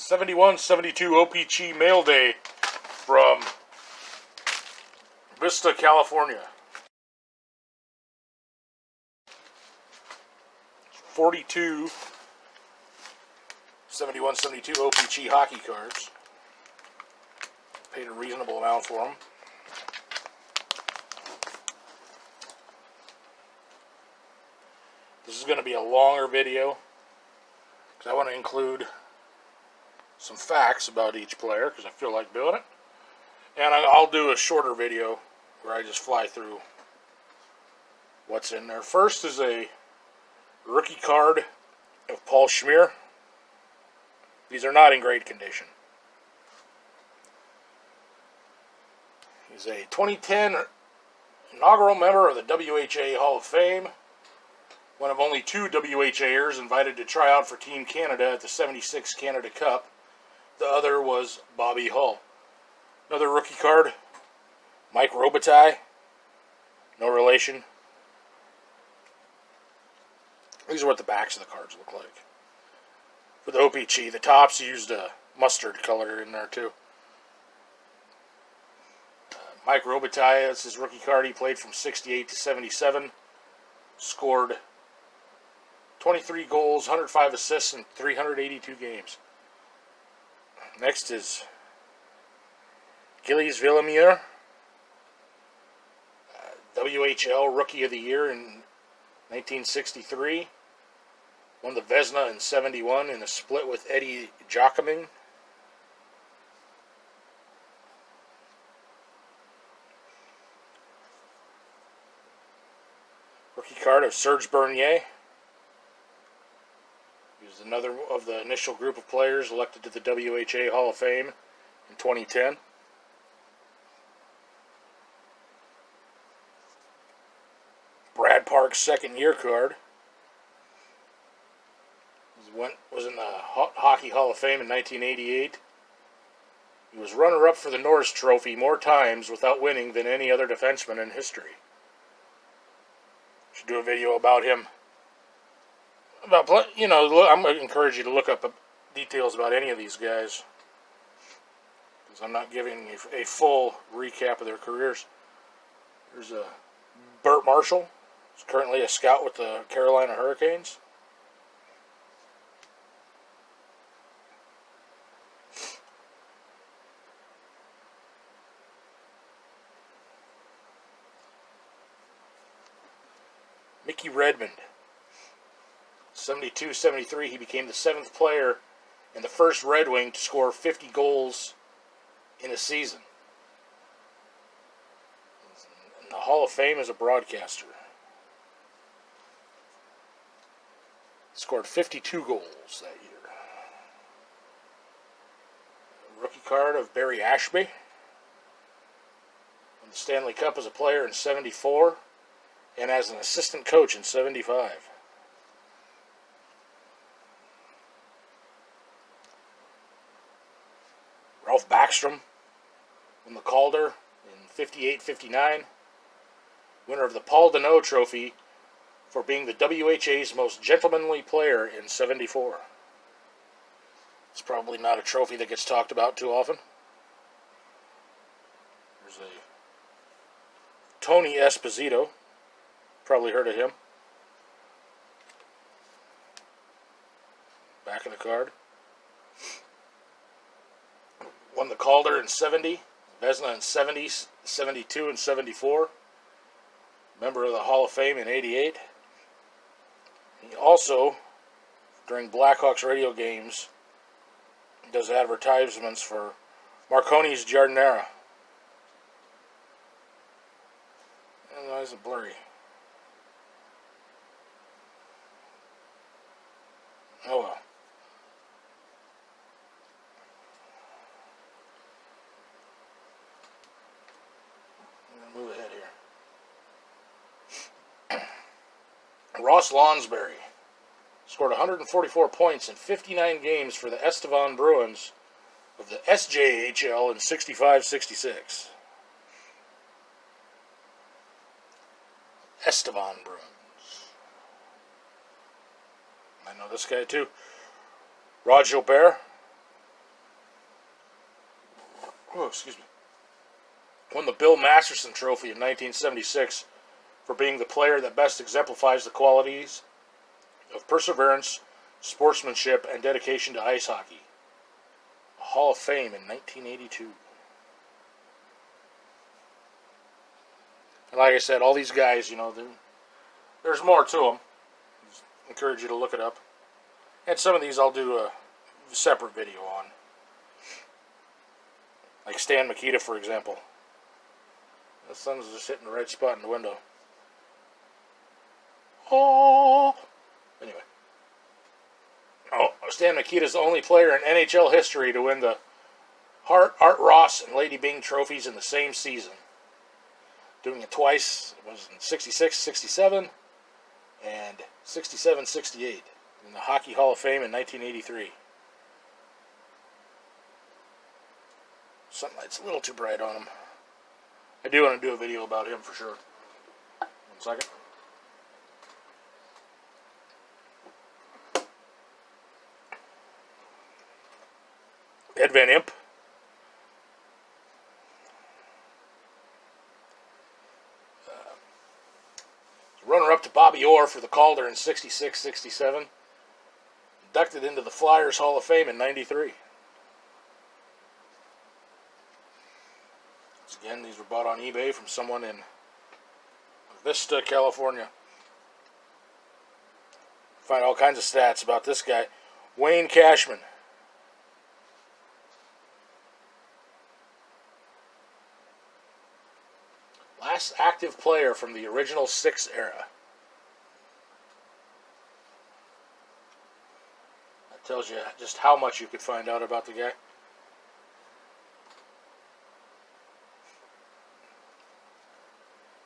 71-72 OPC mail day from Vista, California. 42 71-72 OPC hockey cards. Paid a reasonable amount for them. This is going to be a longer video because I want to include some facts about each player because I feel like doing it. And I'll do a shorter video where I just fly through what's in there. First is a rookie card of Paul Schmier. These are not in great condition. He's a 2010 inaugural member of the WHA Hall of Fame. One of only 2 WHAers invited to try out for Team Canada at the '76 Canada Cup. The other was Bobby Hull. Another rookie card, Mike Robitaille. No relation. These are what the backs of the cards look like. For the OPC, the tops used a mustard color in there too. Mike Robitaille, that's his rookie card. He played from 68 to 77. Scored 23 goals, 105 assists in 382 games. Next is Gilles Villemure, WHL Rookie of the Year in 1963. Won the Vezina in 71 in a split with Eddie Jacquemin. Rookie card of Serge Bernier. He was another of the initial group of players elected to the WHA Hall of Fame in 2010. Brad Park's second year card. Was in the Hockey Hall of Fame in 1988. He was runner-up for the Norris Trophy more times without winning than any other defenseman in history. Should do a video about him. I'm going to encourage you to look up details about any of these guys, because I'm not giving a full recap of their careers. There's Bert Marshall. He's currently a scout with the Carolina Hurricanes. Mickey Redmond. 72-73, he became the 7th player and the first Red Wing to score 50 goals in a season. In the Hall of Fame as a broadcaster. He scored 52 goals that year. A rookie card of Barry Ashby. Won the Stanley Cup as a player in 74 and as an assistant coach in 75. Ralph Backstrom won the Calder in 58-59. Winner of the Paul Deneau Trophy for being the WHA's most gentlemanly player in 74. It's probably not a trophy that gets talked about too often. There's a Tony Esposito. Probably heard of him. Back of the card. Won the Calder in 70, Vezina in 70, 72, and 74. Member of the Hall of Fame in 88. He also, during Blackhawks radio games, does advertisements for Marconi's Giardinera. And that is blurry. Oh well. I'm going to move ahead here. Ross Lonsberry scored 144 points in 59 games for the Estevan Bruins of the SJHL in 65-66. Estevan Bruins. I know this guy too. Rod Gilbert, Oh, excuse me. Won the Bill Masterson Trophy in 1976 for being the player that best exemplifies the qualities of perseverance, sportsmanship, and dedication to ice hockey. A Hall of Fame in 1982. And like I said, all these guys, there's more to them. Just encourage you to look it up. And some of these I'll do a separate video on. Like Stan Mikita, for example. The sun's just hitting the right spot in the window. Oh! Anyway. Stan Mikita is the only player in NHL history to win the Art Ross and Lady Byng trophies in the same season. Doing it twice. It was in 66, 67, and 67, 68. In the Hockey Hall of Fame in 1983. Sunlight's a little too bright on him. I do want to do a video about him for sure. 1 second. Ed Van Impe. Runner-up to Bobby Orr for the Calder in 66, 67. Inducted into the Flyers Hall of Fame in 93. Again, these were bought on eBay from someone in Vista, California. Find all kinds of stats about this guy. Wayne Cashman. Last active player from the original 6 era. That tells you just how much you could find out about the guy.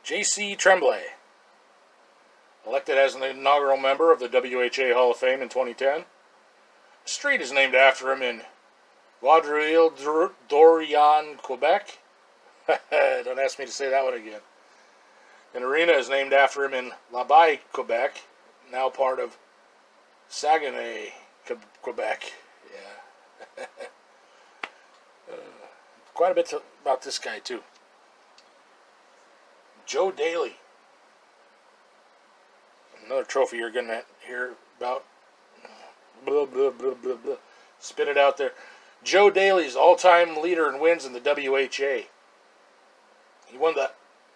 J.C. Tremblay, elected as an inaugural member of the WHA Hall of Fame in 2010. A street is named after him in Vaudreuil-Dorion, Quebec. Don't ask me to say that one again. An arena is named after him in L'Abeille, Quebec, now part of Saguenay, Quebec. Yeah. Quite a bit about this guy, too. Joe Daly. Another trophy you're going to hear about. Blah, blah, blah, blah, blah. Spit it out there. Joe Daly's all-time leader in wins in the WHA. He won the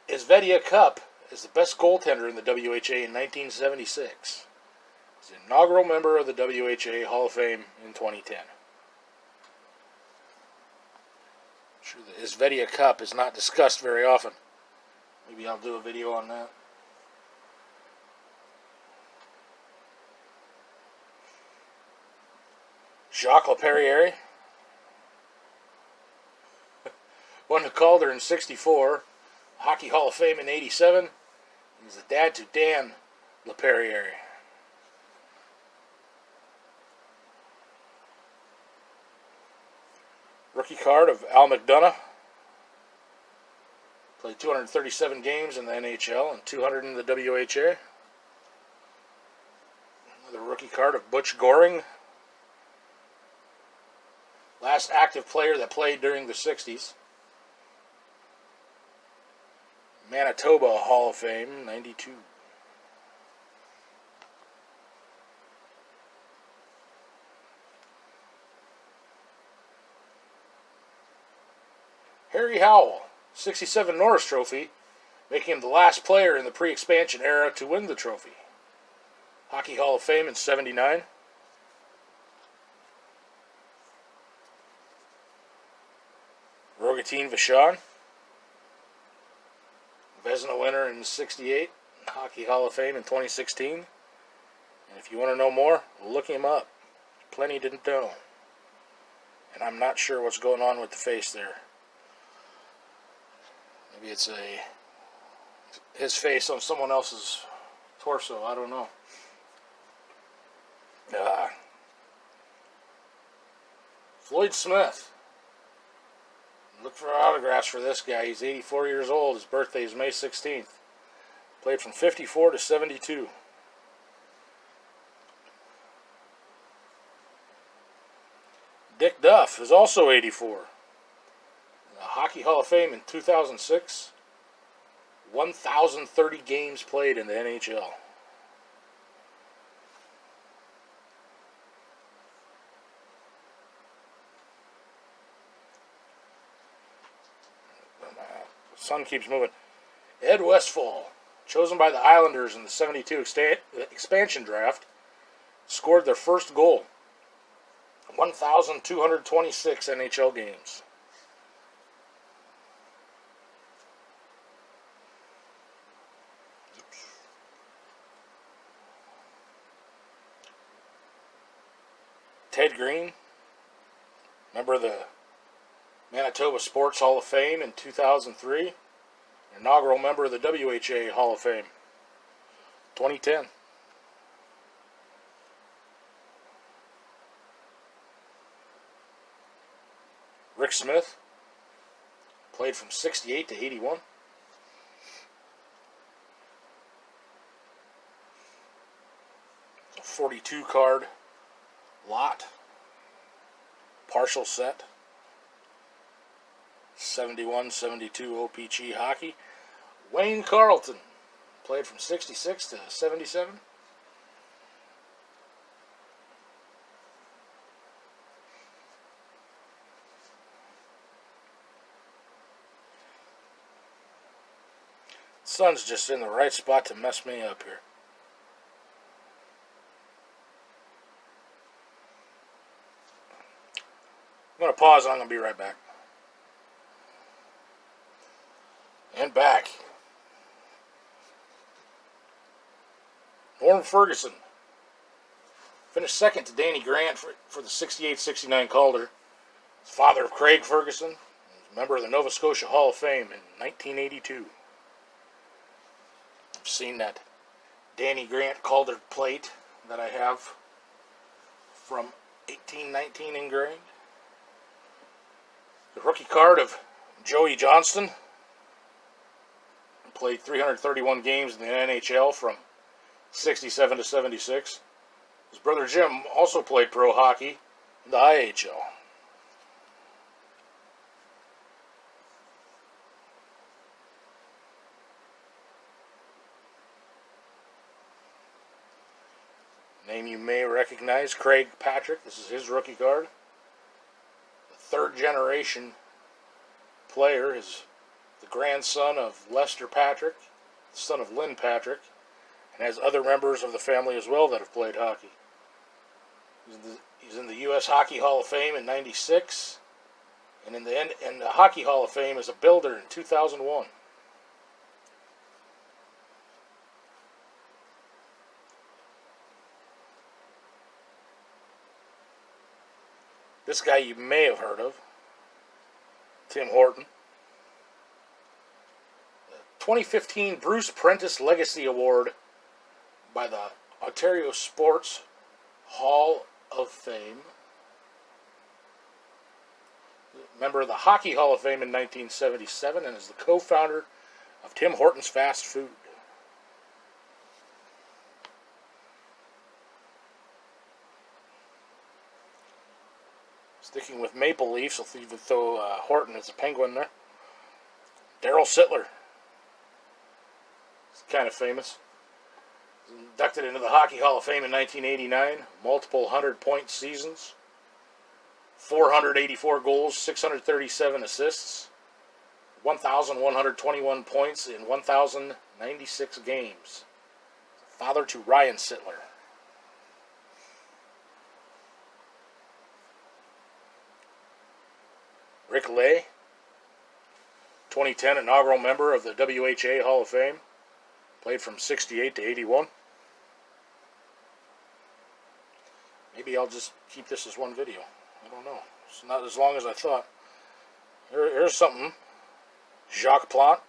Izvedia Cup as the best goaltender in the WHA in 1976. He's an inaugural member of the WHA Hall of Fame in 2010. I'm sure the Izvedia Cup is not discussed very often. Maybe I'll do a video on that. Jacques Laperriere. Won the Calder in 64. Hockey Hall of Fame in 87. He's the dad to Dan Laperriere. Rookie card of Al McDonough. Played 237 games in the NHL and 200 in the WHA. Another rookie card of Butch Goring. Last active player that played during the 60s. Manitoba Hall of Fame, 92. Harry Howell. 67 Norris Trophy, making him the last player in the pre-expansion era to win the trophy. Hockey Hall of Fame in 79. Rogatine Vachon, Vezina winner in 68, Hockey Hall of Fame in 2016. And if you want to know more, look him up. Plenty didn't know. And I'm not sure what's going on with the face there. Maybe it's his face on someone else's torso. I don't know. Floyd Smith. Look for autographs for this guy. He's 84 years old. His birthday is May 16th. Played from 54 to 72. Dick Duff is also 84. Hockey Hall of Fame in 2006. 1,030 games played in the NHL. The sun keeps moving. Ed Westfall, chosen by the Islanders in the 72 expansion draft, scored their first goal. 1,226 NHL games. Ted Green, member of the Manitoba Sports Hall of Fame in 2003, inaugural member of the WHA Hall of Fame, 2010. Rick Smith, played from 68 to 81. It's a 42 card lot, partial set, 71-72 OPC hockey. Wayne Carlton, played from 66 to 77. Sun's just in the right spot to mess me up here. I'm going to pause and I'm going to be right back. And back. Norm Ferguson finished second to Danny Grant for the 68-69 Calder. He's father of Craig Ferguson, member of the Nova Scotia Hall of Fame in 1982. I've seen that Danny Grant Calder plate that I have from 1819 engraved. The rookie card of Joey Johnston. Played 331 games in the NHL from 67 to 76. His brother Jim also played pro hockey in the IHL. Name you may recognize, Craig Patrick. This is his rookie card. The third generation player is the grandson of Lester Patrick, the son of Lynn Patrick, and has other members of the family as well that have played hockey. He's in the U.S. Hockey Hall of Fame in '96, and in the Hockey Hall of Fame as a builder in 2001. This guy you may have heard of, Tim Horton. 2015 Bruce Prentice Legacy Award by the Ontario Sports Hall of Fame. Member of the Hockey Hall of Fame in 1977 and is the co-founder of Tim Hortons Fast Food. Sticking with Maple Leafs, I'll even throw Horton as a Penguin there. Darryl Sittler. He's kind of famous. He's inducted into the Hockey Hall of Fame in 1989. Multiple 100-point seasons. 484 goals, 637 assists. 1,121 points in 1,096 games. Father to Ryan Sittler. Rick Lay, 2010 inaugural member of the WHA Hall of Fame. Played from 68 to 81. Maybe I'll just keep this as one video. I don't know. It's not as long as I thought. Here's something. Jacques Plante.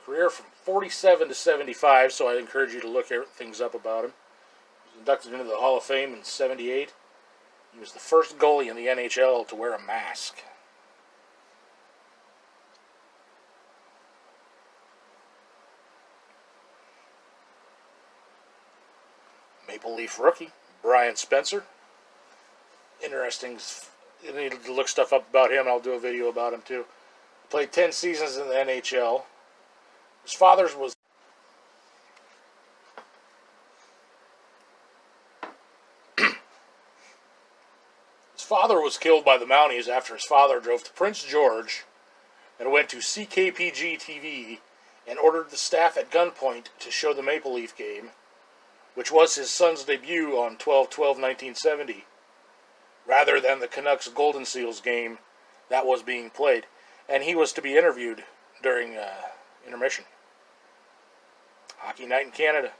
Career from 47 to 75, so I encourage you to look things up about him. He was inducted into the Hall of Fame in 78. He was the first goalie in the NHL to wear a mask. Maple Leaf rookie, Brian Spencer. Interesting you need to look stuff up about him. I'll do a video about him too. Played 10 seasons in the NHL. His father was killed by the Mounties after his father drove to Prince George and went to CKPG TV and ordered the staff at gunpoint to show the Maple Leaf game, which was his son's debut on 12/12/1970, rather than the Canucks Golden Seals game that was being played. And he was to be interviewed during intermission. Hockey night in Canada.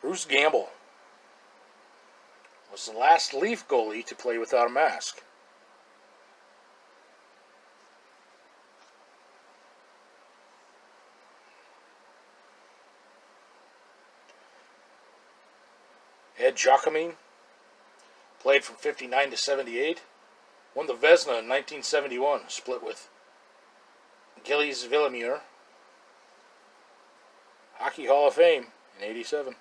Bruce Gamble was the last Leaf goalie to play without a mask. Ed Giacomini played from 59 to 78. Won the Vezina in 1971, split with Gilles Villemure. Hockey Hall of Fame in 87.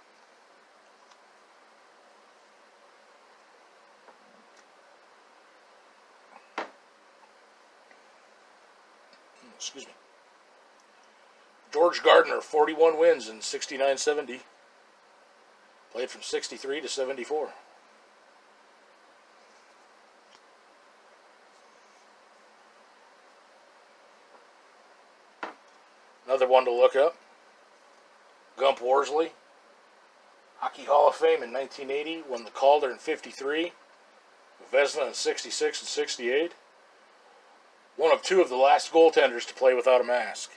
Excuse me. George Gardner, 41 wins in 69-70. Played from 63 to 74. Another one to look up. Gump Worsley. Hockey Hall of Fame in 1980. Won the Calder in 53. Vezina in 66 and 68. One of two of the last goaltenders to play without a mask.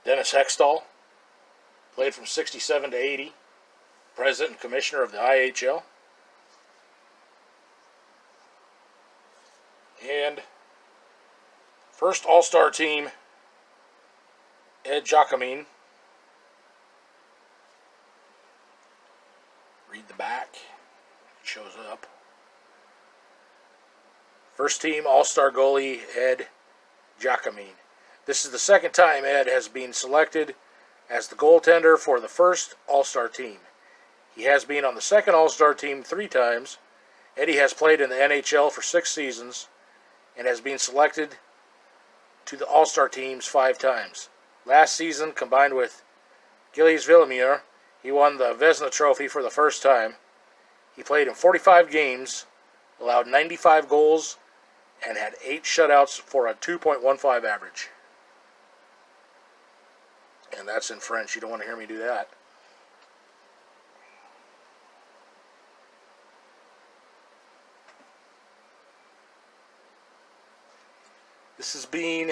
Dennis Hextall played from 67 to 80. President and Commissioner of the IHL. And first All-Star team, Ed Giacomini. Read the back. It shows up. First team All-Star goalie, Ed Giacomini. This is the second time Ed has been selected as the goaltender for the first All-Star team. He has been on the second All-Star team 3 times. Eddie has played in the NHL for 6 seasons and has been selected to the All-Star teams 5 times. Last season, combined with Gilles Villemure, he won the Vezina Trophy for the first time. He played in 45 games, allowed 95 goals, and had 8 shutouts for a 2.15 average. And that's in French. You don't want to hear me do that. This has been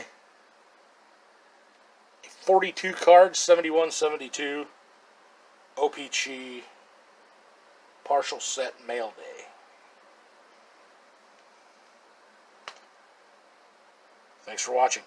a 42 card, 71-72 OPC partial set mail day. Thanks for watching.